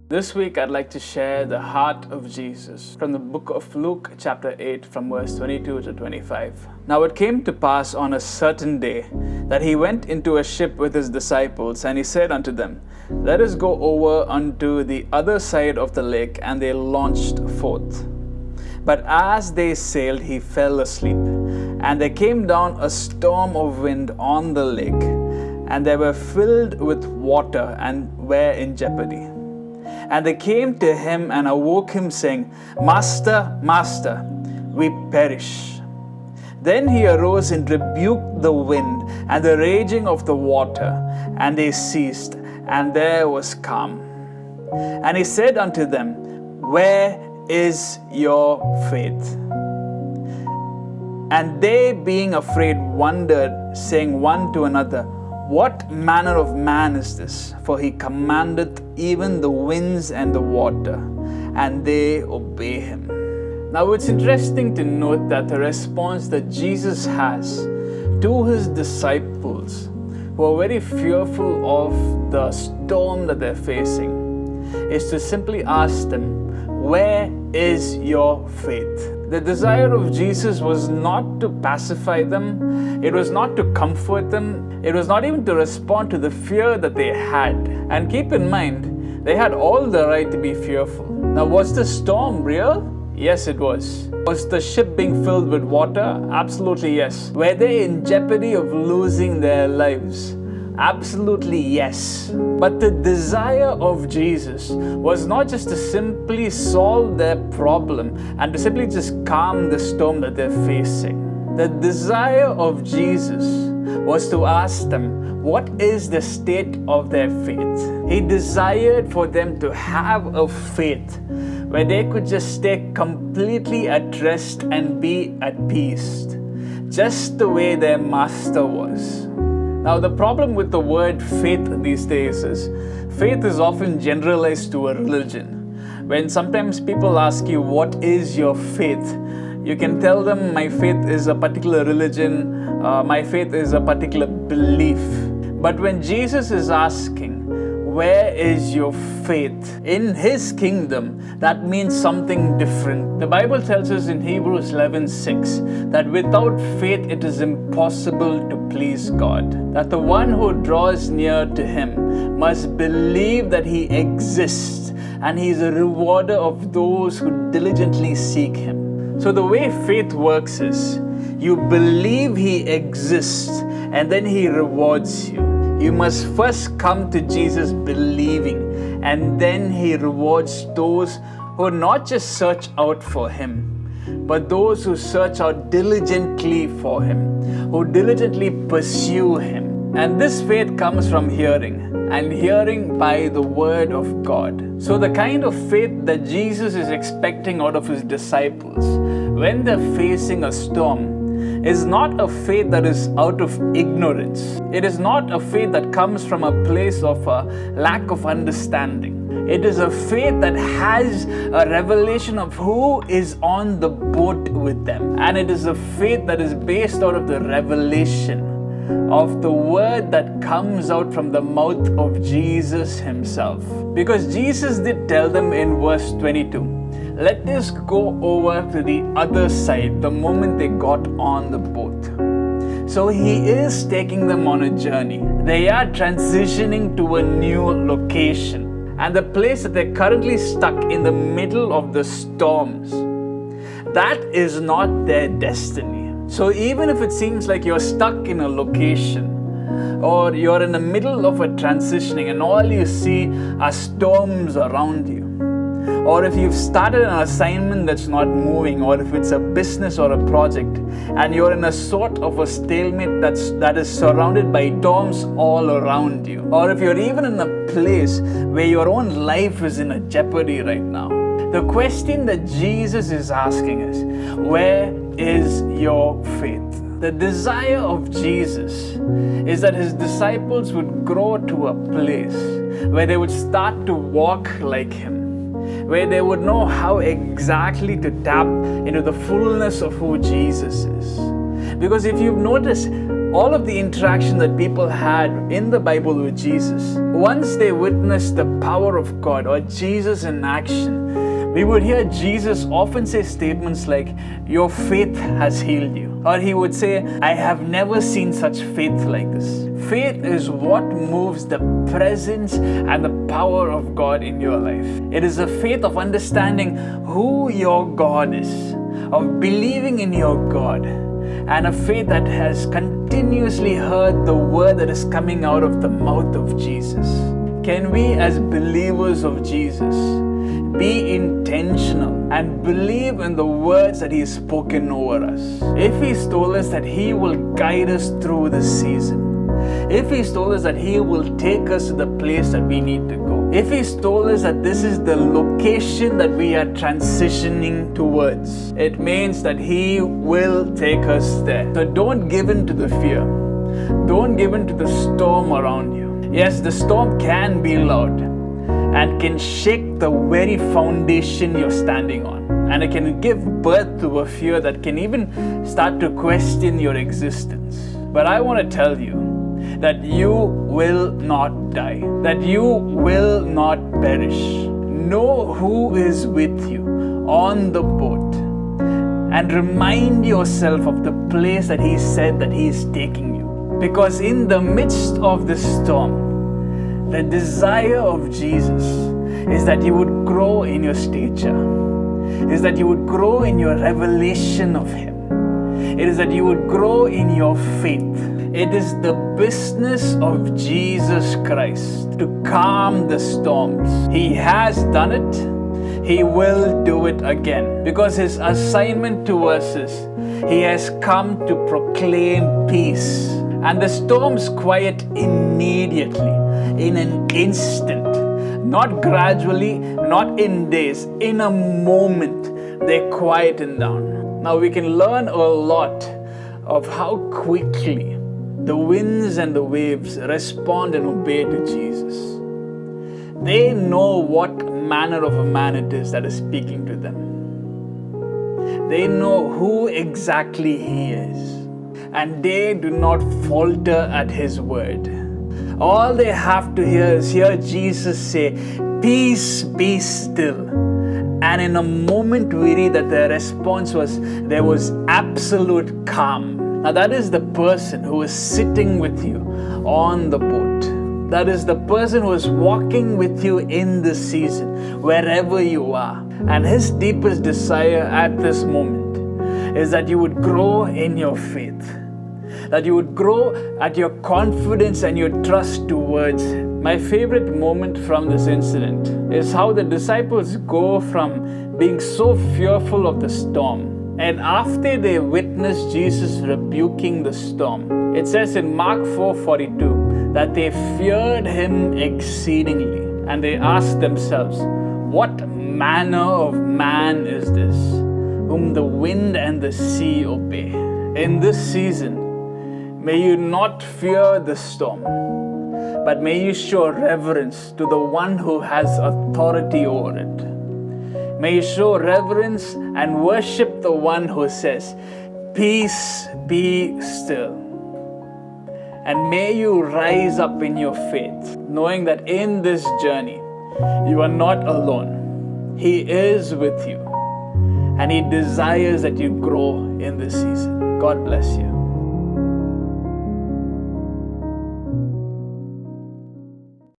This week, I'd like to share the heart of Jesus from the book of Luke, chapter 8, from verse 22 to 25. Now it came to pass on a certain day that he went into a ship with his disciples, and he said unto them, Let us go over unto the other side of the lake. And they launched forth. But as they sailed, he fell asleep. And there came down a storm of wind on the lake, and they were filled with water and were in jeopardy. And they came to him and awoke him, saying, Master, Master, we perish. Then he arose and rebuked the wind and the raging of the water, and they ceased, and there was calm. And he said unto them, Where is your faith? And they, being afraid, wondered, saying one to another, What manner of man is this? For he commandeth even the winds and the water, and they obey him. Now it's interesting to note that the response that Jesus has to his disciples, who are very fearful of the storm that they're facing, is to simply ask them, Where is your faith? The desire of Jesus was not to pacify them, it was not to comfort them, it was not even to respond to the fear that they had. And keep in mind, they had all the right to be fearful. Now, was the storm real? Yes, it was. Was the ship being filled with water? Absolutely yes. Were they in jeopardy of losing their lives? Absolutely yes. But the desire of Jesus was not just to simply solve their problem and to simply just calm the storm that they're facing. The desire of Jesus was to ask them, what is the state of their faith? He desired for them to have a faith where they could just stay completely at rest and be at peace, just the way their master was. Now, the problem with the word faith these days is faith is often generalized to a religion. When sometimes people ask you, what is your faith? You can tell them, my faith is a particular religion, my faith is a particular belief. But when Jesus is asking, where is your faith? In his kingdom, that means something different. The Bible tells us in Hebrews 11:6 that without faith it is impossible to please God. That the one who draws near to him must believe that he exists and he is a rewarder of those who diligently seek him. So the way faith works is you believe he exists and then he rewards you. You must first come to Jesus believing, and then he rewards those who not just search out for him, but those who search out diligently for him, who diligently pursue him. And this faith comes from hearing, and hearing by the word of God. So the kind of faith that Jesus is expecting out of his disciples when they're facing a storm is not a faith that is out of ignorance. It is not a faith that comes from a place of a lack of understanding. It is a faith that has a revelation of who is on the boat with them. And it is a faith that is based out of the revelation of the word that comes out from the mouth of Jesus himself. Because Jesus did tell them in verse 22, let us go over to the other side the moment they got on the boat. So he is taking them on a journey. They are transitioning to a new location. And the place that they're currently stuck in the middle of the storms, that is not their destiny. So even if it seems like you're stuck in a location, or you're in the middle of a transitioning and all you see are storms around you, or if you've started an assignment that's not moving, or if it's a business or a project and you're in a sort of a stalemate that is surrounded by storms all around you, or if you're even in a place where your own life is in a jeopardy right now, the question that Jesus is asking is, where is your faith? The desire of Jesus is that his disciples would grow to a place where they would start to walk like him, where they would know how exactly to tap into the fullness of who Jesus is. Because if you've noticed, all of the interaction that people had in the Bible with Jesus, once they witnessed the power of God or Jesus in action, we would hear Jesus often say statements like, "Your faith has healed you." Or he would say, "I have never seen such faith like this." Faith is what moves the presence and the power of God in your life. It is a faith of understanding who your God is, of believing in your God, and a faith that has continuously heard the word that is coming out of the mouth of Jesus. Can we, as believers of Jesus, be intentional and believe in the words that He has spoken over us? If He's told us that He will guide us through this season, if He's told us that He will take us to the place that we need to go, if He's told us that this is the location that we are transitioning towards, it means that He will take us there. So don't give in to the fear. Don't give in to the storm around you. Yes, the storm can be loud and can shake the very foundation you're standing on. And it can give birth to a fear that can even start to question your existence. But I want to tell you that you will not die, that you will not perish. Know who is with you on the boat and remind yourself of the place that He said that He is taking you. Because in the midst of the storm, the desire of Jesus is that you would grow in your stature, is that you would grow in your revelation of Him. It is that you would grow in your faith. It is the business of Jesus Christ to calm the storms. He has done it. He will do it again. Because His assignment to us is He has come to proclaim peace. And the storms quiet immediately, in an instant. Not gradually, not in days, in a moment, they quieten down. Now we can learn a lot of how quickly the winds and the waves respond and obey to Jesus. They know what manner of a man it is that is speaking to them. They know who exactly He is, and they do not falter at His word. All they have to hear is hear Jesus say, "Peace, be still." And in a moment we read that their response was, there was absolute calm. Now that is the person who is sitting with you on the boat. That is the person who is walking with you in this season, wherever you are. And His deepest desire at this moment is that you would grow in your faith, that you would grow at your confidence and your trust towards Him. My favorite moment from this incident is how the disciples go from being so fearful of the storm, and after they witness Jesus rebuking the storm, it says in Mark 4:42 that they feared Him exceedingly, and they asked themselves, "What manner of man is this, whom the wind and the sea obey?" In this season, may you not fear the storm, but may you show reverence to the one who has authority over it. May you show reverence and worship the one who says, "Peace, be still." And may you rise up in your faith, knowing that in this journey, you are not alone. He is with you, and He desires that you grow in this season. God bless you.